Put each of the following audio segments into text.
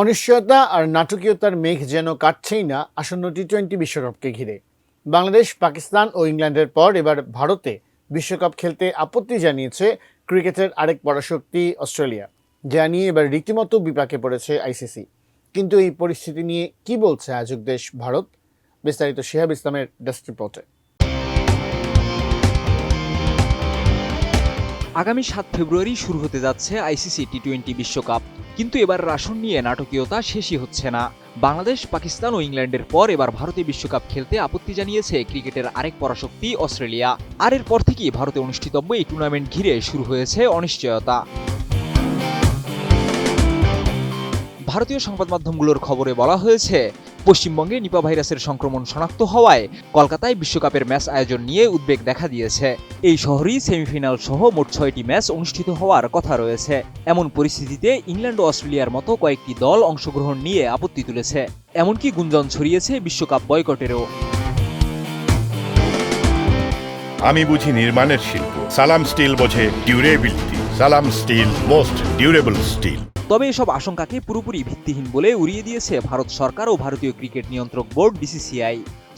অনিশ্চয়তা আর নাটকীয়তার মেঘ যেন কাটছেই না আসন্ন টি-20 বিশ্বকাপকে ঘিরে। বাংলাদেশ, পাকিস্তান ও ইংল্যান্ডের পর এবার ভারতে বিশ্বকাপ খেলতে আপত্তি জানিয়েছে ক্রিকেটের আরেক পরাশক্তি অস্ট্রেলিয়া, যা নিয়ে এবার রীতিমতো বিপাকে পড়েছে আইসিসি। কিন্তু এই পরিস্থিতি নিয়ে কি বলছে আয়োজক দেশ ভারত? বিস্তারিত শিহাব ইসলামের ডেস্ক রিপোর্টে। আগামী 7 ফেব্রুয়ারি শুরু হতে যাচ্ছে আইসিসি টি-20 বিশ্বকাপ। কিন্তু এবার আসন নিয়ে নাটকীয়তা শেষই হচ্ছে না। বাংলাদেশ, পাকিস্তান ও ইংল্যান্ডের পর এবার ভারতে বিশ্বকাপ খেলতে আপত্তি জানিয়েছে ক্রিকেটের আরেক পরাশক্তি অস্ট্রেলিয়া। আর এরপর থেকেই ভারতে অনুষ্ঠিতব্য এই টুর্নামেন্ট ঘিরে শুরু হয়েছে অনিশ্চয়তা। ভারতীয় সংবাদ মাধ্যমগুলোর খবরে বলা হয়েছে, পশ্চিমবঙ্গে নিপা ভাইরাসের সংক্রমণ শনাক্ত হওয়ায় কলকাতায় বিশ্বকাপের ম্যাচ আয়োজন নিয়ে উদ্বেগ দেখা দিয়েছে। এই শহরেই সেমিফাইনাল সহ মোট 6টি ম্যাচ অনুষ্ঠিত হওয়ার কথা রয়েছে। এমন পরিস্থিতিতে ইংল্যান্ড ও অস্ট্রেলিয়ার মতো কয়েকটি দল অংশগ্রহণ নিয়ে আপত্তি তুলেছে। এমনকি গুঞ্জন ছড়িয়েছে বিশ্বকাপ বয়কটেরও। আমি বুঝি নির্মাণের শিল্প, সালাম স্টিল বোঝে ডিউরেবিলিটি। সালাম স্টিল, মোস্ট ডিউরেবল স্টিল। তবে এসব আশঙ্কাকে পুরোপুরি ভিত্তিহীন বলে উড়িয়ে দিয়েছে ভারত সরকার ও ভারতীয় ক্রিকেট নিয়ন্ত্রক বোর্ড বিসিসিআই।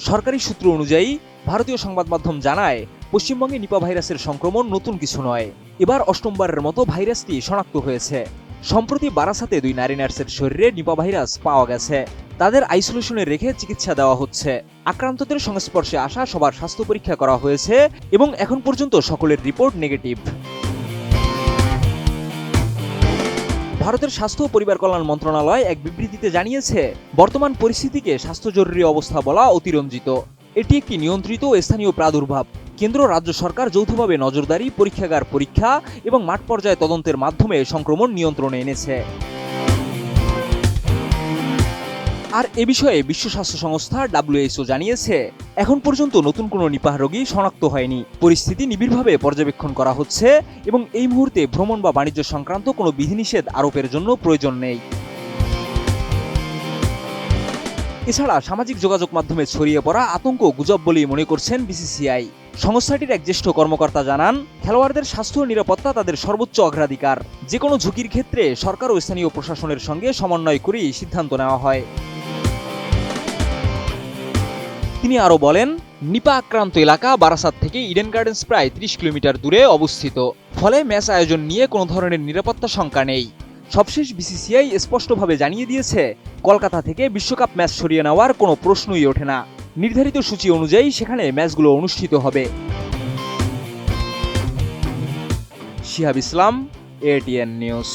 সরকারি সূত্র অনুযায়ী ভারতীয় সংবাদ মাধ্যম জানায়, পশ্চিমবঙ্গে নিপা ভাইরাসের সংক্রমণ নতুন কিছু নয়। এবার অষ্টমবারের মতো ভাইরাসটি শনাক্ত হয়েছে। সম্প্রতি বারাসাতে 2 নারী নার্সের শরীরে নিপা ভাইরাস পাওয়া গেছে। তাদের আইসোলেশনে রেখে চিকিৎসা দেওয়া হচ্ছে। আক্রান্তদের সংস্পর্শে আসা সবার স্বাস্থ্য পরীক্ষা করা হয়েছে এবং এখন পর্যন্ত সকলের রিপোর্ট নেগেটিভ। ভারতের স্বাস্থ্য ও পরিবার কল্যাণ মন্ত্রণালয় এক বিবৃতিতে জানিয়েছে, বর্তমান পরিস্থিতিকে স্বাস্থ্য জরুরি অবস্থা বলা অতিরঞ্জিত। এটি একটি নিয়ন্ত্রিত ও স্থানীয় প্রাদুর্ভাব। কেন্দ্র, রাজ্য সরকার যৌথভাবে নজরদারি, পরীক্ষাগার পরীক্ষা এবং মাঠ পর্যায়ে তদন্তের মাধ্যমে সংক্রমণ নিয়ন্ত্রণে এনেছে। আর এ বিষয়ে বিশ্ব স্বাস্থ্য সংস্থা WHO জানিয়েছে, এখন পর্যন্ত নতুন কোনো নিপাহ রোগী শনাক্ত হয়নি। পরিস্থিতি নিবিড়ভাবে পর্যবেক্ষণ করা হচ্ছে এবং এই মুহূর্তে ভ্রমণ বা বাণিজ্য সংক্রান্ত কোনো বিধিনিষেধ আরোপের জন্য প্রয়োজন নেই। এছাড়া সামাজিক যোগাযোগ মাধ্যমে ছড়িয়ে পড়া আতঙ্ক গুজব বলেই মনে করছেন বিসিসিআই। সংস্থাটির এক জ্যেষ্ঠ কর্মকর্তা জানান, খেলোয়াড়দের স্বাস্থ্য ও নিরাপত্তা তাদের সর্বোচ্চ অগ্রাধিকার। যে কোনো ঝুঁকির ক্ষেত্রে সরকার ও স্থানীয় প্রশাসনের সঙ্গে সমন্বয় করেই সিদ্ধান্ত নেওয়া হয়। তিনি আরও বলেন, নিপা আক্রান্ত এলাকা বারাসাত থেকে ইডেন গার্ডেন্স প্রায় 30 কিলোমিটার দূরে অবস্থিত। ফলে ম্যাচ আয়োজন নিয়ে কোনো ধরনের নিরাপত্তা শঙ্কা নেই। সবশেষ বিসিসিআই স্পষ্টভাবে জানিয়ে দিয়েছে, কলকাতা থেকে বিশ্বকাপ ম্যাচ সরিয়ে নেওয়ার কোনো প্রশ্নই ওঠে না। নির্ধারিত সূচি অনুযায়ী সেখানে ম্যাচগুলো অনুষ্ঠিত হবে। শিহাব ইসলাম, ATN নিউজ।